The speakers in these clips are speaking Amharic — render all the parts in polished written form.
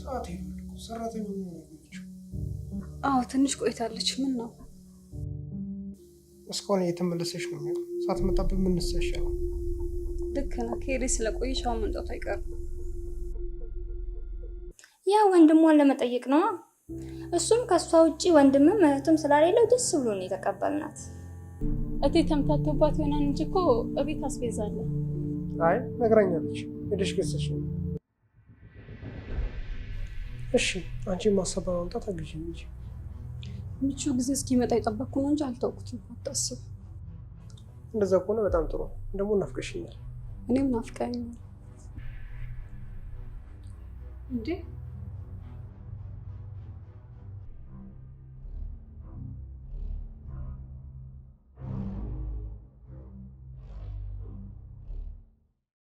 ሰዓት ሰራተኛው ነው። አዎ ትንሽ ቆይታለች። ምን ነው እስካሁን እየተመለሰች ነው የሚለው ሳትመጣብን ምን እንሰሻው? ልክ ነህ። ከሄደ ስለቆየች አሁን መምጣቱ አይቀርም። ያ ወንድሟን ለመጠየቅ ነው። እሱም ከሷ ውጪ ወንድምም እህትም ስላሌለው ደስ ብሎን የተቀበልናት። እቴ ተምታቶባት ይሆናል እንጂ እኮ እቤት አስቤዛለ። አይ ነግራኛለች። ሄደሽ ገዝተሽ ነው። እሺ አንቺ ማሰባ ማምጣት አግዢኝ እንጂ ምቹ ጊዜ እስኪመጣ የጠበቅኩ ነው እንጂ አልተውኩትም። አታስብ። እንደዛ ከሆነ በጣም ጥሩ። ደግሞ ናፍቀሽኛል። እኔም ናፍቀኛል። እንዴ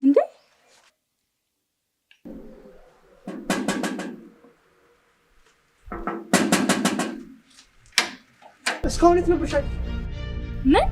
እንዴ እስካሁን የት ነበርሽ? ምን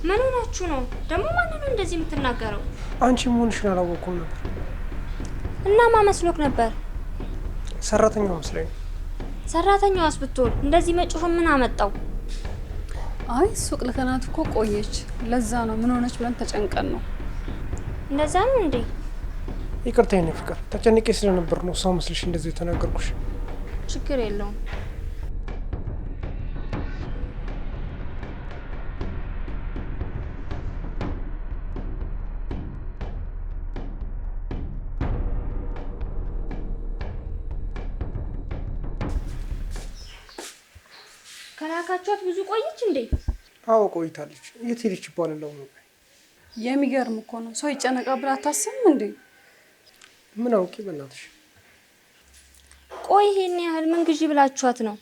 ምን ሆናችሁ ነው ደግሞ? ማንን ነው እንደዚህ የምትናገረው? አንቺ መሆንሽን አላወቅኩም ነበር። እና ማን መስሎክ ነበር? ሰራተኛው መስለኝ። ሰራተኛዋስ ብትሆን እንደዚህ መጮህ ምን አመጣው? አይ ሱቅ ለከናት እኮ ቆየች። ለዛ ነው ምን ሆነች ብለን ተጨንቀን ነው። እንደዛ ነው እንዴ? ይቅርታ የኔ ፍቅር፣ ተጨንቄ ስለነበር ነው ሰው መስልሽ እንደዚህ የተናገርኩሽ። ችግር የለውም። ከላካችኋት ብዙ ቆየች እንዴ? አዎ ቆይታለች። የት ሄደች ይባላል ነው? የሚገርም እኮ ነው። ሰው ይጨነቃ ብላ አታስብም እንዴ? ምን አውቂ በእናትሽ። ቆይ ይሄን ያህል ምን ግዢ ብላችኋት ነው?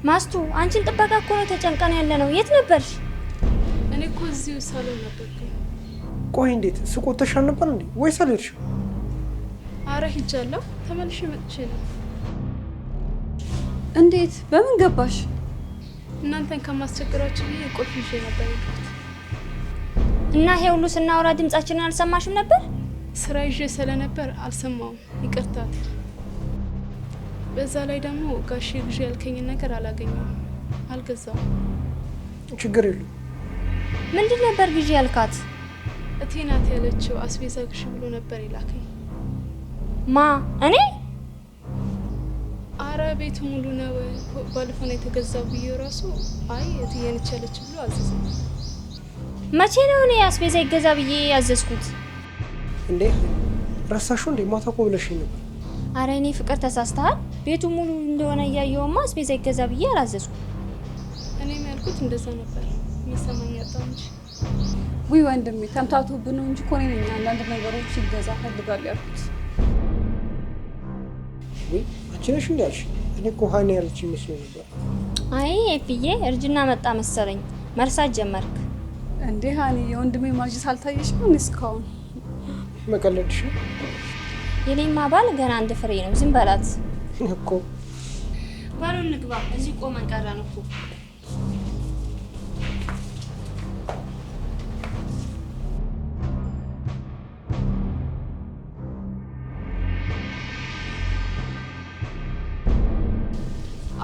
ማስቱ አንቺን ጥበቃ እኮ ነው ተጨንቀን ያለ ነው። የት ነበርሽ? እኔ እኮ እዚሁ ሳሎን ነበርኩ። ቆይ እንዴት ስቆተሽ አልነበር እንዴ ወይስ አልሄድሽም? አረ ሂጃለሁ፣ ተመልሼ መጥቼ ነው። እንዴት? በምን ገባሽ? እናንተን ከማስቸገራችሁ ብዬ ቁልፍ ይዤ ነበር። እና ይሄ ሁሉ ስናወራ ድምጻችንን አልሰማሽም ነበር? ስራ ይዤ ስለነበር አልሰማውም። ይቅርታ። በዛ ላይ ደግሞ ጋሼ ግዢ ያልከኝን ነገር አላገኘሁም፣ አልገዛውም። ችግር የለም። ምንድን ነበር ግዢ ያልካት? እቴ ናት ያለችው አስቤዛ ግዢ ብሎ ነበር ይላከኝ። ማ? እኔ? አረ ቤቱ ሙሉ ነው፣ ባለፈው ነው የተገዛው ብዬ ራሱ አይ እትዬ ነች ያለች ብሎ አዘዘኝ። መቼ ነው እኔ አስቤዛ ይገዛ ብዬ ያዘዝኩት? እንዴ ረሳሽው እንዴ? ማታ እኮ ብለሽኝ ነበር። አረ እኔ ፍቅር ተሳስተሃል። ቤቱ ሙሉ እንደሆነ እያየውማ አስቤዛ ይገዛ ብዬ አላዘዝኩም። እኔም ያልኩት እንደዛ ነበር። የሚሰማኝ ያጣው እንጂ። ውይ ወንድሜ ተምታቶብን ነው እንጂ እኮ እኔ ነኝ አንዳንድ ነገሮች ይገዛ ፈልጋለሁ ያልኩት። ወይ አንቺ ነሽ እንዴ ያልሽ? እኔ እኮ ሀኒ ያለች ይመስለኝ ነበር። አይ ኤፍዬ እርጅና መጣ መሰለኝ፣ መርሳት ጀመርክ እንዴ? ሀኒ የወንድሜ ማርጅት አልታየሽም እንዴ እስካሁን? መቀለድሽ? የኔማ ባል ገና አንድ ፍሬ ነው። ዝም በላት እኮ። ባሉ እንግባ፣ እዚህ ቆመን ቀረን እኮ።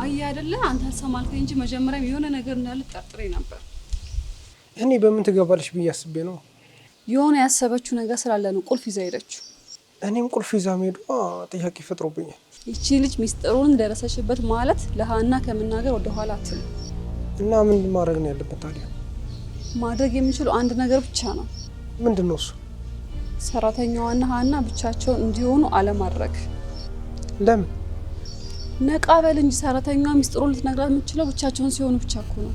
አይ አይደለ አንተ አልሰማልከኝ እንጂ መጀመሪያም የሆነ ነገር እንዳለ ጠርጥሬ ነበር። እኔ በምን ትገባለሽ ብዬ አስቤ ነው። የሆነ ያሰበችው ነገር ስላለ ነው ቁልፍ ይዛ ሄደችው። እኔም ቁልፍ ይዛ መሄዷ ጥያቄ ፈጥሮብኛል። ይቺ ልጅ ሚስጥሩን ደረሰሽበት ማለት ለሃና ከመናገር ወደ ኋላ አትልም። እና ምን ማድረግ ነው ያለበት ታዲያ? ማድረግ የሚችለው አንድ ነገር ብቻ ነው። ምንድን ነው እሱ? ሰራተኛዋና ሃና ብቻቸውን እንዲሆኑ አለማድረግ። ለምን? ነቃ በል እንጂ ሰራተኛዋ ሚስጥሩን ልትነግራት የምትችለው ብቻቸውን ሲሆኑ ብቻ እኮ ነው።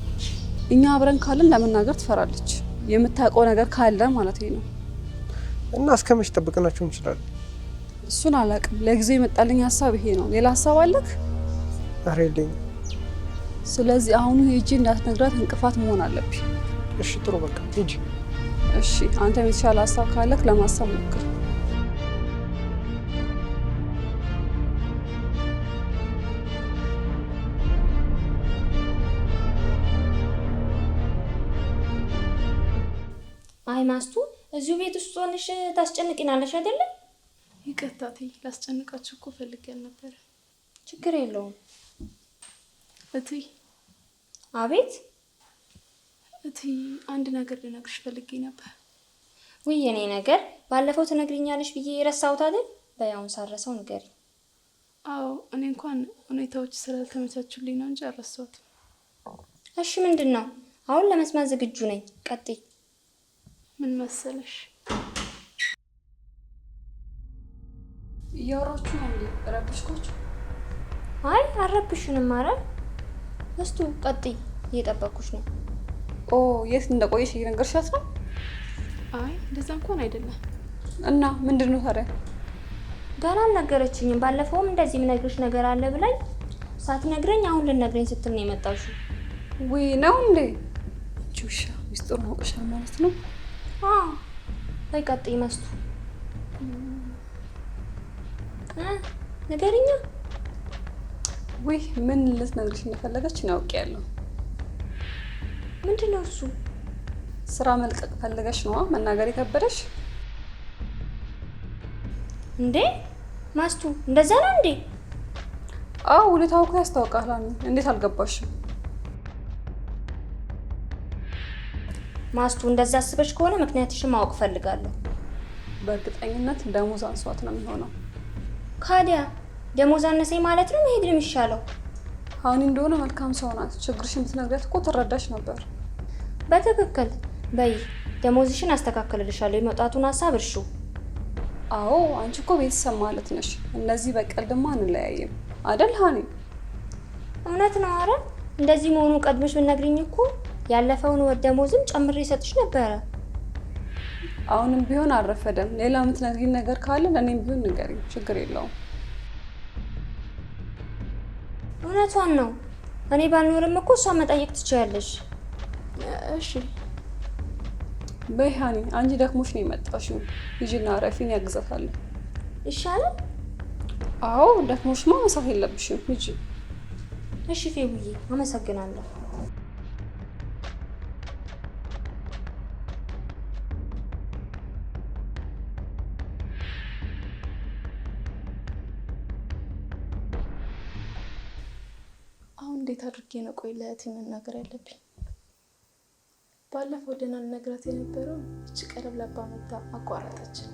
እኛ አብረን ካለን ለመናገር ትፈራለች። የምታውቀው ነገር ካለ ማለት ነው። እና እስከመቼ ጠብቀናቸው እንችላለን? እሱን አላውቅም። ለጊዜው የመጣልኝ ሀሳብ ይሄ ነው። ሌላ ሀሳብ አለክ? ኧረ የለኝም። ስለዚህ አሁኑ ሄጂ እንዳትነግራት እንቅፋት መሆን አለብኝ። እሺ ጥሩ በቃ ሂጂ። እሺ አንተ የተሻለ ሀሳብ ካለክ ለማሰብ ሞክር። አይ ማስቱ እዚሁ ቤት ውስጥ ሆነሽ ታስጨንቂናለሽ አይደለ? ይቅርታ እትዬ፣ ላስጨንቃችሁ እኮ ፈልጌ አልነበረ። ችግር የለውም። እትዬ። አቤት። እትዬ አንድ ነገር ልነግርሽ ፈልጌ ነበር። ውይ የኔ ነገር ባለፈው ትነግሪኛለሽ ብዬ የረሳሁት አይደል? በያውን ሳረሰው ንገሪ። አዎ እኔ እንኳን ሁኔታዎች ስላልተመቻቹልኝ ነው እንጂ አልረሳሁትም። እሺ ምንድን ነው? አሁን ለመስማት ዝግጁ ነኝ። ቀጥይ። ምን መሰለሽ? እያወራችሁ ነው እንዴ? ረብሽኳችሁ? አይ አረብሽንም። ኧረ እስቱ ቀጥይ፣ እየጠበኩሽ ነው። ኦ የት እንደቆየሽ እየነገርሻት ነው? አይ እንደዛ እንኳን አይደለም። እና ምንድን ነው ታዲያ? ገና አልነገረችኝም። ባለፈውም እንደዚህ የምነግርሽ ነገር አለ ብላኝ ሳትነግረኝ አሁን ልነግረኝ ስትል ነው የመጣሽው። ውይ ነው እንዴ? ቹሻ ሚስጥሩን አውቀሻል ማለት ነው? አዎ በይ ቀጥይ መስቱ። ነገርኛ ውይ ምን ልትነግርሽ እንደፈለገች ነው አውቄያለሁ። ምንድን ነው እሱ? ስራ መልቀቅ ፈልገሽ ነው መናገር የከበደሽ? እንዴ ማስቱ እንደዛ ነው እንዴ? አዎ ሁኔታው እኮ ያስታውቃል። እንዴት አልገባሽም? ማስቱ እንደዛ አስበሽ ከሆነ ምክንያትሽን ማወቅ ፈልጋለሁ። በእርግጠኝነት ደሞዝ አንሷት ነው የሚሆነው። ካዲያ ደሞዝ አነሰኝ ማለት ነው መሄድ ነው የሚሻለው። ሀኒ እንደሆነ መልካም ሰው ናት። ችግርሽን ብትነግሪያት እኮ ትረዳሽ ነበር። በትክክል በይ፣ ደሞዝሽን አስተካክልልሻለሁ። የመውጣቱን ሀሳብ እርሹ። አዎ አንቺ እኮ ቤተሰብ ማለት ነሽ። እነዚህ በቀልድማ አንለያይም አይደል ሀኒ? እውነት ነው። አረ እንደዚህ መሆኑ ቀድመሽ ብትነግሪኝ እኮ ያለፈውን ወደ ደሞዝም ጨምሬ ሰጥሽ ነበረ። አሁንም ቢሆን አልረፈደም። ሌላ የምትነግሪኝ ነገር ካለ ለእኔም ቢሆን ንገሪኝ፣ ችግር የለውም። እውነቷን ነው። እኔ ባልኖርም እኮ እሷ መጠየቅ ትችያለሽ። እሺ በይ ሀኒ፣ አንቺ ደክሞሽ ነው የመጣሽው። ሂጂና ረፊን ያግዛታለሁ። ይሻላል። አዎ ደክሞሽማ መሳት የለብሽም። ሂጂ። እሺ ፌቡዬ፣ አመሰግናለሁ። አሁን እንዴት አድርጌ ነው ቆይ ለእህቴ መናገር ያለብኝ? ባለፈው ደህና ልነግራት የነበረው እች ቀረብ ለባ መታ አቋራጠችን።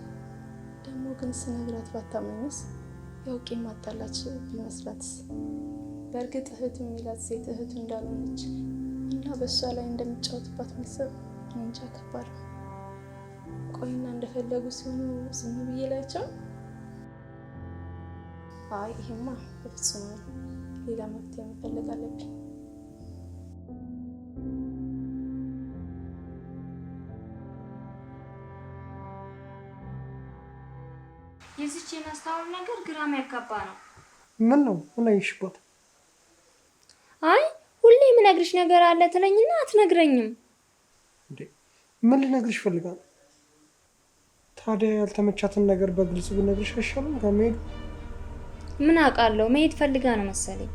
ደግሞ ግን ስነግራት ባታመኝስ? ያውቄ ማጣላች ቢመስላትስ? በእርግጥ እህቱ የሚላት ሴት እህቱ እንዳልሆነች እና በእሷ ላይ እንደምጫወትባት ማሰብ እንጃ ከባድ ነው። ቆይና እንደፈለጉ ሲሆኑ ዝም ብዬ ላያቸው? አይ ይሄማ በፍጹም ነው። ሌላ መፍትሄ መፈለግ አለብኝ። የዚች የማስታወል ነገር ግራም ያጋባ ነው። ምን ነው? ምን አይሽባት? አይ ሁሌ የምነግርሽ ነገር አለ ትለኝና አትነግረኝም። እንዴ ምን ልነግርሽ ፈልጋ ነው? ታዲያ ያልተመቻትን ነገር በግልጽ ብነግርሽ አይሻልም? ከመሄዱ ምን አውቃለሁ፣ መሄድ ፈልጋ ነው መሰለኝ።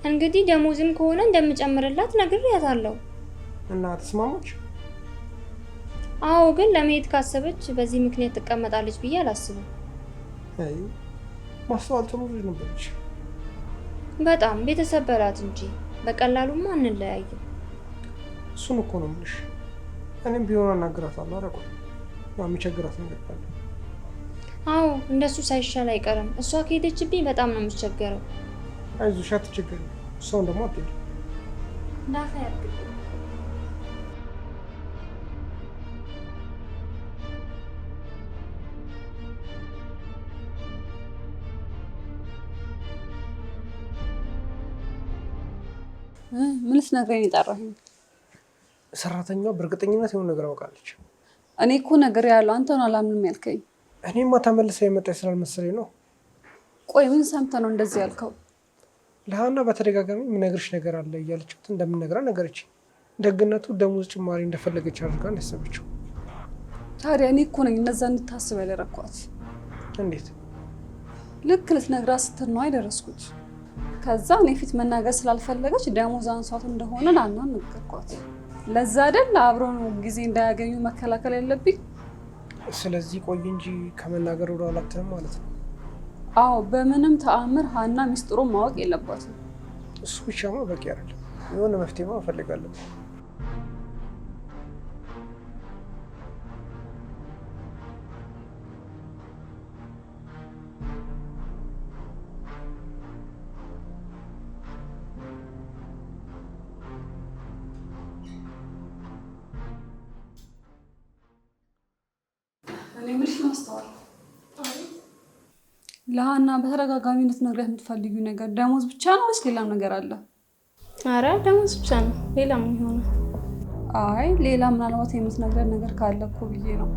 እንግዲህ ደሞዝም ከሆነ እንደምጨምርላት ነግሬያታለሁ። እና ተስማማች? አዎ፣ ግን ለመሄድ ካሰበች በዚህ ምክንያት ትቀመጣለች ብዬ አላስብም። አይ ማስተዋል ጥሩ ልጅ ነበረች። በጣም ቤተሰብ በላት እንጂ በቀላሉማ አንለያይም። እሱን እኮ ነው የምልሽ። እኔም ቢሆን አናግራታለሁ። አረቆ ያው የሚቸግራት ነገር ካለ አዎ እንደሱ ሳይሻል አይቀርም። እሷ ከሄደችብኝ በጣም ነው የምትቸገረው። አይዞሽ አትቸገሪ። እሷን ደግሞ አትሄጂ። እንዳፋ ያርግልኝ። ምን ልትነግረኝ የጠራኸኝ? ሰራተኛዋ በእርግጠኝነት የሆነ ነገር አውቃለች። እኔ እኮ ነገር ያለው አንተ ነው አላምንም ያልከኝ። እኔማ ተመልሳ የመጣች ስላልመሰለኝ ነው። ቆይ ምን ሰምተህ ነው እንደዚህ ያልከው? ለሀና በተደጋጋሚ የምነግርሽ ነገር አለ እያለቻት እንደምነግራት ነገረች። ደግነቱ ደሞዝ ጭማሪ እንደፈለገች አድርጋ ነው ያሰበችው። ታዲያ እኔ እኮ ነኝ እነዛ እንድታስብ ያደረኳት። እንዴት? ልክ ልትነግራት ስትል ነው አይደረስኩት። ከዛ እኔ ፊት መናገር ስላልፈለገች ደሞዝ አንሷት እንደሆነ ላና ነገርኳት። ለዛ አይደል አብሮ ጊዜ እንዳያገኙ መከላከል ያለብኝ። ስለዚህ ቆይ እንጂ ከመናገር ወደ ኋላ አትልም ማለት ነው? አዎ፣ በምንም ተአምር ሀና ሚስጥሩን ማወቅ የለባትም። እሱ ብቻማ በቂ አይደለም። የሆነ መፍትሄማ እፈልጋለሁ። እኔ ምንሽ ማስተዋል ለሀና በተደጋጋሚ እንድትነግሪያት የምትፈልጊው ነገር ደሞዝ ብቻ ነው ወይስ ሌላም ነገር አለ? አረ ደሞዝ ብቻ ነው። ሌላ ምን ይሆነ? አይ ሌላ ምናልባት የምትነግሪያት ነገር ካለ እኮ ብዬ ነው።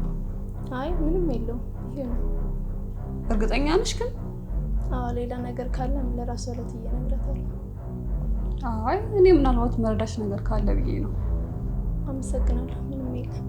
አይ ምንም የለውም። ይሄ ነው። እርግጠኛ ነሽ ግን? አዎ ሌላ ነገር ካለ ለራሷ ለትዬ እነግራታለሁ። አይ እኔ ምናልባት መረዳሽ ነገር ካለ ብዬ ነው። አመሰግናለሁ። ምንም የለም።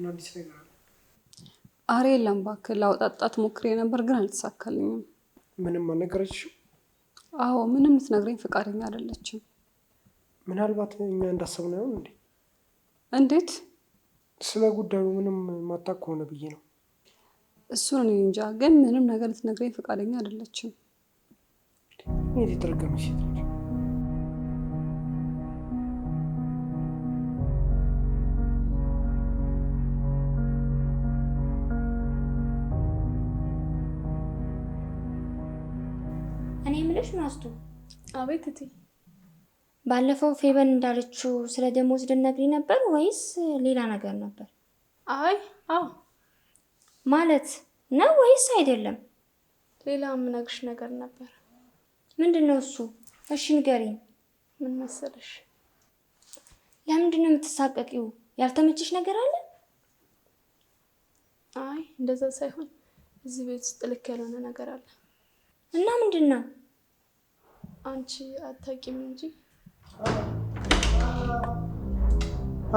አዲስ ነገር አለ? አሬ የለም እባክህ። ላውጣጣት ሞክሬ ነበር ግን አልተሳካልኝም። ምንም አልነገረችሽም? አዎ ምንም ልትነግረኝ ፈቃደኛ አይደለችም። ምናልባት እኛ እንዳሰብነው ይሆን እንዴ? እንዴት? ስለ ጉዳዩ ምንም ማታውቅ ከሆነ ብዬ ነው። እሱን እኔ እንጃ፣ ግን ምንም ነገር ልትነግረኝ ፈቃደኛ አይደለችም። እንዴት የተረገመች ሴት ነች! እኔ የምልሽ ማስቱ። አቤት እቴ። ባለፈው ፌበን እንዳለችው ስለ ደሞዝ ልትነግሪኝ ነበር ወይስ ሌላ ነገር ነበር? አይ አዎ ማለት ነው ወይስ አይደለም? ሌላ የምነግርሽ ነገር ነበር። ምንድን ነው እሱ? እሺ ንገሪኝ። ምን መሰለሽ? ለምንድን ነው የምትሳቀቂው? ያልተመቸሽ ነገር አለ? አይ እንደዛ ሳይሆን እዚህ ቤት ውስጥ ልክ ያልሆነ ነገር አለ። እና ምንድን ነው? አንቺ አታውቂም እንጂ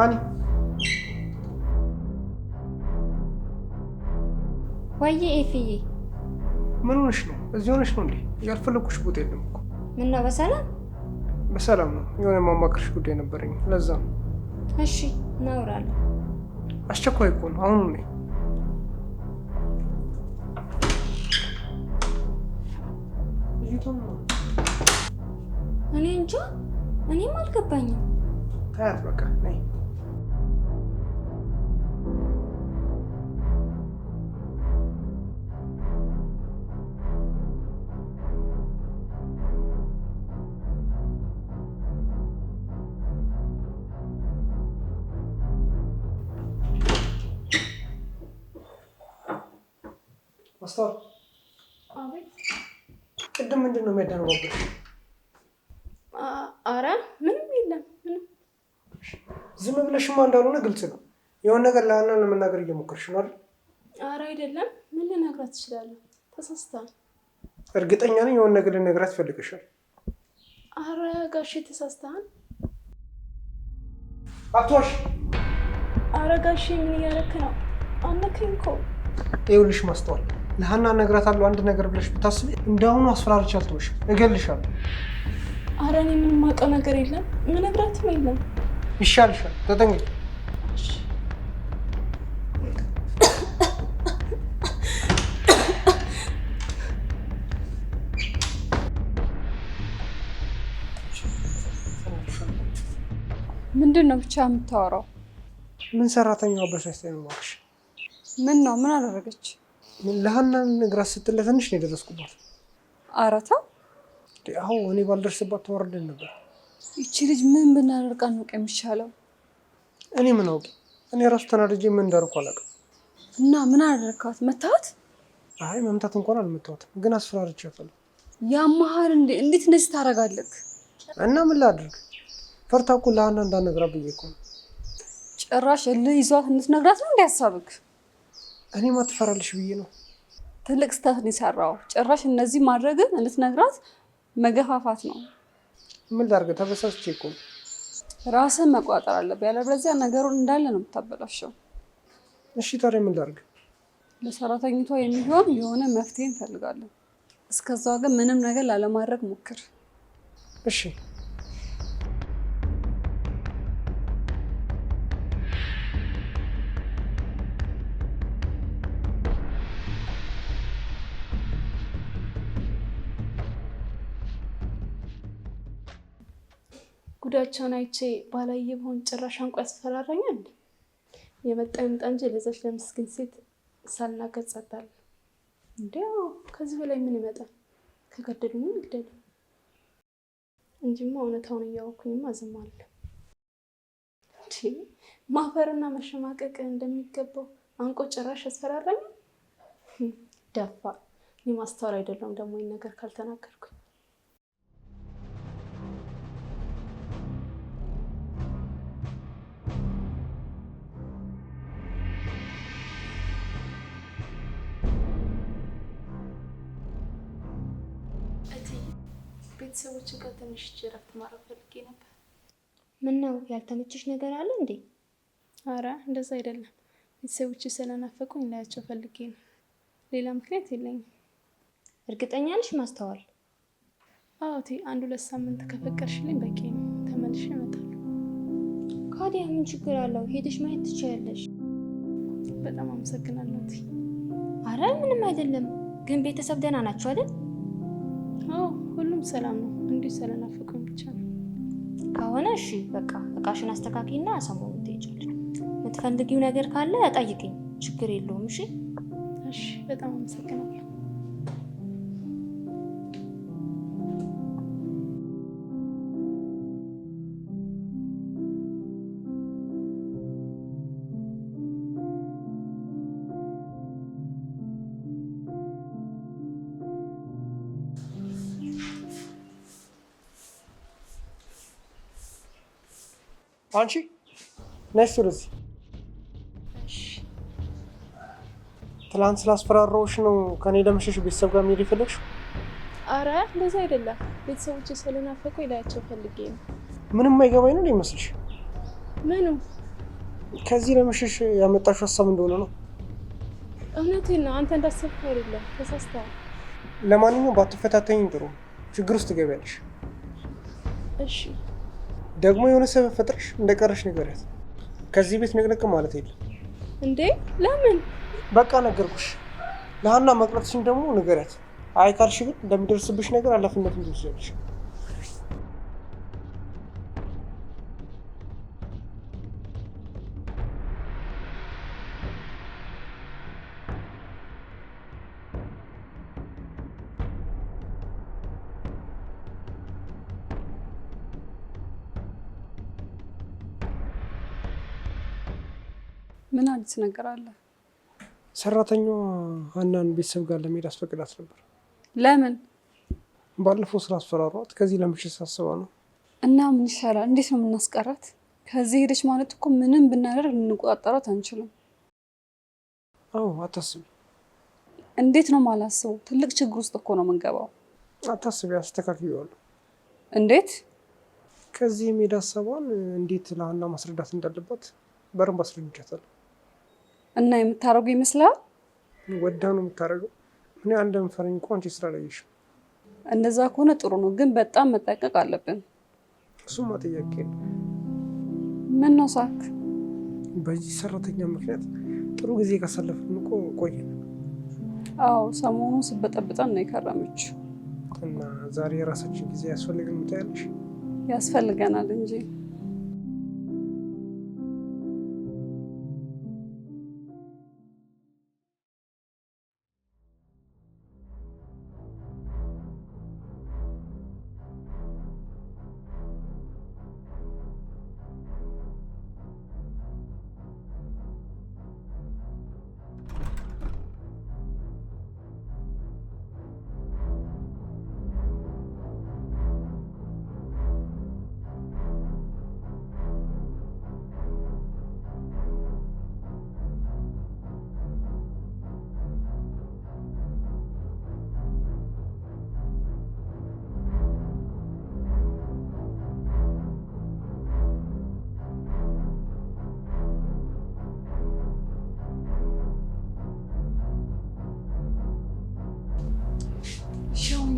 አኒ ወይዬ ኤፍዬ፣ ምን ሆነሽ ነው? እዚህ ሆነሽ ነው እንዴ? ያልፈለኩሽ ቦታ የለም እኮ። ምን ነው? በሰላም በሰላም ነው። የሆነ የማማክርሽ ጉዳይ ነበረኝ፣ ለዛ ነው። እሺ እናወራለን። አስቸኳይ እኮ ነው። አሁኑ ነኝ። እኔ እንጃ፣ እኔም አልገባኝም። ታያት በቃ ነይ። ማስተዋል፣ አቤት። ቅድም ምንድን ነው የሚያደርገው? አረ ምንም የለም። ምንም ዝም ብለሽማ እንዳልሆነ ግልጽ ነው። የሆነ ነገር ለሀና ለመናገር እየሞከርሽ ነው አይደል? አረ አይደለም። ምን ልነግራት ትችላለህ? ተሳስተሃል። እርግጠኛ ነኝ የሆነ ነገር ልነግራት ፈልገሻል። አረ ጋሼ ተሳስተሃል። አትዋሽ። አረ ጋሼ ምን እያደረክ ነው? አመከኝ እኮ። ይኸውልሽ ማስተዋል፣ ለሀና እነግራታለሁ አንድ ነገር ብለሽ ብታስቢ እንዳሁኑ አስፈራርቼ አልተውሽም፣ እገልሻለሁ። አረ እኔ ምንም የማውቀው ነገር የለም፣ ምነግራትም የለም። ይሻልሻል፣ ተጠንቀቂ። ምንድን ነው ብቻ የምታወራው? ምን ሰራተኛው በሳይስታ ነው እባክሽ? ምን ነው? ምን አደረገች? ለሀና ልነግራት ስትል ለትንሽ ነው የደረስኩባት። ኧረ ተው። አሁን እኔ ባልደርስባት ተወርደን ነበር። ይቺ ልጅ ምን ብናደርጋት ነው የሚሻለው? እኔ ምን አውቄ? እኔ ራሱ ተናድጄ ምን እንዳደረኩ አላውቅም። እና ምን አደረካት? መታት? አይ መምታት እንኳን አልመታሁትም፣ ግን አስፈራርቻታለሁ። ያማሃል እንዴ? እንዴት እንደዚህ ታደርጋለህ? እና ምን ላድርግ? ፈርታ እኮ ለሀና እንዳትነግራት ብዬ እኮ ነው። ጭራሽ እልህ ይዟት እንድትነግራት ነው እንዲያሳብክ? እኔማ ትፈራለሽ ብዬ ነው። ትልቅ ስህተት ነው የሰራው። ጭራሽ እነዚህ ማድረግን እንድትነግራት መገፋፋት ነው። ምን ላድርግ? ተበሳጭቼ እኮ ነው። ራስን መቆጣጠር አለብህ፣ ያለበለዚያ ነገሩን እንዳለ ነው የምታበላሸው። እሺ ታዲያ ምን ላድርግ? ለሰራተኝቷ የሚሆን የሆነ መፍትሄ እንፈልጋለን። እስከዛው ግን ምንም ነገር ላለማድረግ ሞክር። እሺ ጉዳቸውን አይቼ ባላየ በሆን ጭራሽ አንቆ ያስፈራራኛል። የመጣ ይምጣ እንጂ ለዛች ለምስኪን ሴት ሳልናገር ጸጣል። እንዲያው ከዚህ በላይ ምን ይመጣል? ከገደሉኝ ይግደሉ እንጂማ እውነታውን እያወኩኝማ ዝም አልልም። ማፈርና መሸማቀቅ እንደሚገባው አንቆ ጭራሽ ያስፈራራኛል። ደፋ እኔ ማስተዋል አይደለም ደግሞ ይሄን ነገር ካልተናገርኩኝ። ቤተሰቦች ጋር ትንሽ እረፍት ማድረግ ፈልጌ ነበር። ምን ነው ያልተመቸሽ ነገር አለ እንዴ? አረ እንደዛ አይደለም። ቤተሰቦች ስለናፈቁኝ እንዳያቸው ፈልጌ ነው። ሌላ ምክንያት የለኝም። እርግጠኛ ነሽ ማስተዋል? አዎ እቴ፣ 1-2 ሳምንት ከፈቀድሽልኝ በቂ ነው። ተመልሼ እመጣለሁ። ካዲያ ምን ችግር አለው? ሄደሽ ማየት ትችያለሽ። በጣም አመሰግናለሁ እቴ። አረ ምንም አይደለም። ግን ቤተሰብ ደህና ናቸው አይደል? አዎ ሁሉም ሰላም ነው። እንዲሁ ስለናፈቁኝ ብቻ ነው። ከሆነ እሺ በቃ እቃሽን አስተካክይና ሰሞኑን ትሄጃለሽ። የምትፈልጊው ነገር ካለ ጠይቅኝ፣ ችግር የለውም። እሺ እሺ፣ በጣም አመሰግናለሁ። አንቺ ነሽ ወደዚህ። ትላንት ስላስፈራራሁሽ ነው ከኔ ለመሸሽ ቤተሰብ ጋር መሄድ የፈለግሽው? አረ እንደዛ አይደለም። ቤተሰቦቼ ስለናፈቁኝ ላያቸው ፈልጌ ነው። ምንም አይገባኝ ነው ይመስልሽ? ምኑ? ከዚህ ለመሸሽ ያመጣሽው ሀሳብ እንደሆነ ነው። እውነቴን ነው። አንተ እንዳሰብከው አይደለም፣ ተሳስተሃል። ለማንኛውም ባትፈታተኝ ጥሩ። ችግር ውስጥ ትገቢያለሽ። እሺ ደግሞ የሆነ ሰበብ ፈጥረሽ እንደቀረሽ ንገሪያት። ከዚህ ቤት ንቅንቅ ማለት የለም። እንዴ ለምን? በቃ ነገርኩሽ። ለሀና መቅረትሽን ደግሞ ንገሪያት። አይ ካልሽ ግን እንደሚደርስብሽ ነገር ኃላፊነቱን ትወስጃለሽ። ምን አዲስ ነገር አለ? ሰራተኛዋ ሀናን ቤተሰብ ጋር ለመሄድ አስፈቅዳት ነበር። ለምን? ባለፈው ስላስፈራሯት ከዚህ ለመሸሽ አስባ ነው። እና ምን ይሻላል? እንዴት ነው የምናስቀራት? ከዚህ ሄደች ማለት እኮ ምንም ብናደርግ ልንቆጣጠራት አንችልም። አዎ አታስቢ። እንዴት ነው ማላስበው? ትልቅ ችግር ውስጥ እኮ ነው የምንገባው። አታስቢ፣ አስተካክየዋለሁ። እንዴት? ከዚህ የመሄድ ሀሳቧን እንዴት ለሀና ማስረዳት እንዳለባት በደንብ አስረድቻታለሁ። እና የምታደርጉ ይመስላል? ወዳ ነው የምታደርገው። እኔ እንደምፈረኝ እኮ አንቺ ስላላየሽ። እንደዛ ከሆነ ጥሩ ነው፣ ግን በጣም መጠንቀቅ አለብን። እሱማ ጥያቄ ነው። ምን ነው ሳክ? በዚህ ሰራተኛ ምክንያት ጥሩ ጊዜ ካሳለፍን እኮ ቆየን። አዎ ሰሞኑን ስበጠብጠን ነው የከረመችው። እና ዛሬ የራሳችን ጊዜ ያስፈልገን ምታያለሽ? ያስፈልገናል እንጂ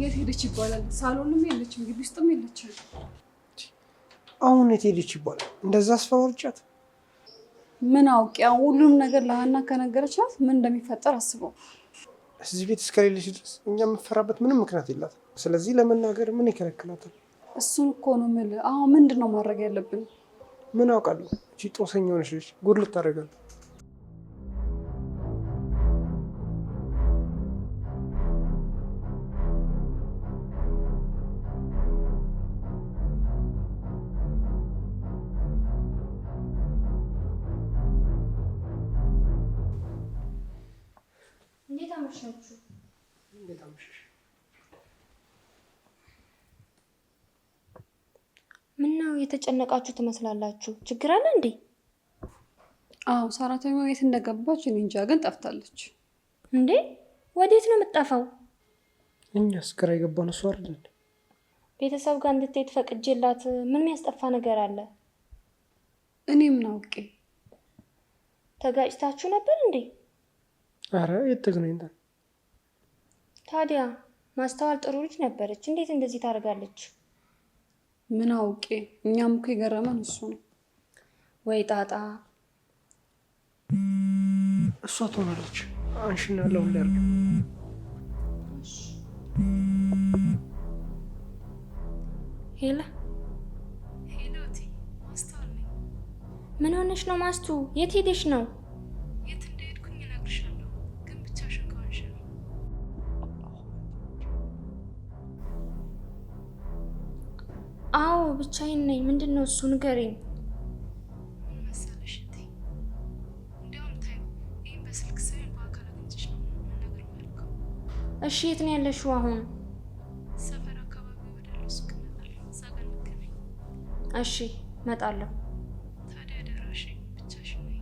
የት ሄደች ይባላል? ሳሎንም የለችም፣ ግቢ ውስጥም የለችም። አሁን የት ሄደች ይባላል? እንደዛ አስፈራርቻት? ምን አውቄ? ሁሉንም ነገር ለሀና ከነገረቻት ምን እንደሚፈጠር አስበው። እዚህ ቤት እስከሌለች ድረስ እኛ የምንፈራበት ምንም ምክንያት የላትም። ስለዚህ ለመናገር ምን ይከለክላታል? እሱን እኮ ነው የምልህ። አሁን ምንድን ነው ማድረግ ያለብን? ምን አውቃለሁ። እቺ ጦሰኛ ሆነች ልጅ ጉድ ልታደርጋል። እንዴት አመሻችሁ? እንዴት አመሸሽ? ምነው የተጨነቃችሁ ትመስላላችሁ? ችግር አለ እንዴ? አዎ ሰራተኛዋ የት እንደገባች እኔ እንጃ፣ ግን ጠፍታለች። እንዴ ወዴት ነው የምትጠፋው? እኛስ ግራ የገባን እሱ አይደል? ቤተሰብ ጋር እንድትሄድ ፈቅጄላት ምን የሚያስጠፋ ነገር አለ? እኔ ምን አውቄ። ተጋጭታችሁ ነበር እንዴ? አረ የት ተገናኝተን። ታዲያ ማስተዋል ጥሩ ልጅ ነበረች፣ እንዴት እንደዚህ ታደርጋለች? ምን አውቄ። እኛም እኮ የገረመን እሱ ነው። ወይ ጣጣ። እሷ ትሆናለች። አንሽና ለውን ሊያርግ ሄላ ሄሎቲ፣ ማስተዋል ነኝ። ምን ሆነሽ ነው ማስቱ? የት ሄደሽ ነው? የት እንደሄድኩኝ እነግርሻለሁ፣ ግን ብቻሽን ከሆንሽ ነው። አዎ ብቻዬን ነኝ። ምንድን ነው እሱ? ንገሪኝ። ምን መሰለሽ እንዴ፣ እንዲያውም ታዩ ይህን በስልክ ሳይሆን በአካል አግኝቼሽ ነው መናገር የምፈልገው። እሺ የት ነው ያለሽው አሁን? ሰፈር አካባቢ ወዳለው ሱቅ እመጣለሁ፣ እዛ ጋር እንገናኝ። እሺ እመጣለሁ። ታዲያ አደራሽኝ ብቻሽን ነኝ።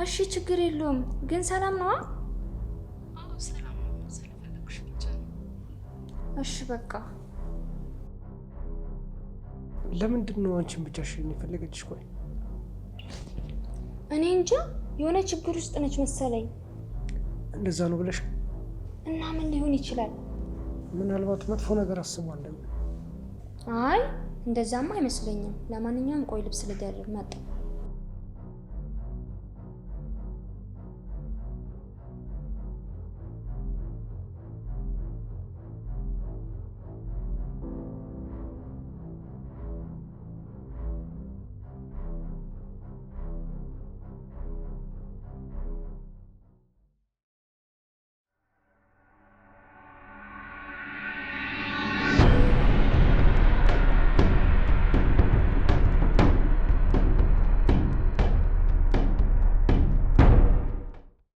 እሺ ችግር የለውም። ግን ሰላም ነዋ? አዎ ሰላም ነው፣ ስለፈለግሽ ብቻ ነው። እሺ በቃ። ለምንድን ነው አንቺን ብቻሽን የፈለገችሽ? ቆይ እኔ እንጃ፣ የሆነ ችግር ውስጥ ነች መሰለኝ። እንደዛ ነው ብለሽ? እና ምን ሊሆን ይችላል? ምናልባት መጥፎ ነገር አስቧል። አይ እንደዛማ አይመስለኝም። ለማንኛውም ቆይ ልብስ ልደርብ መጣሁ።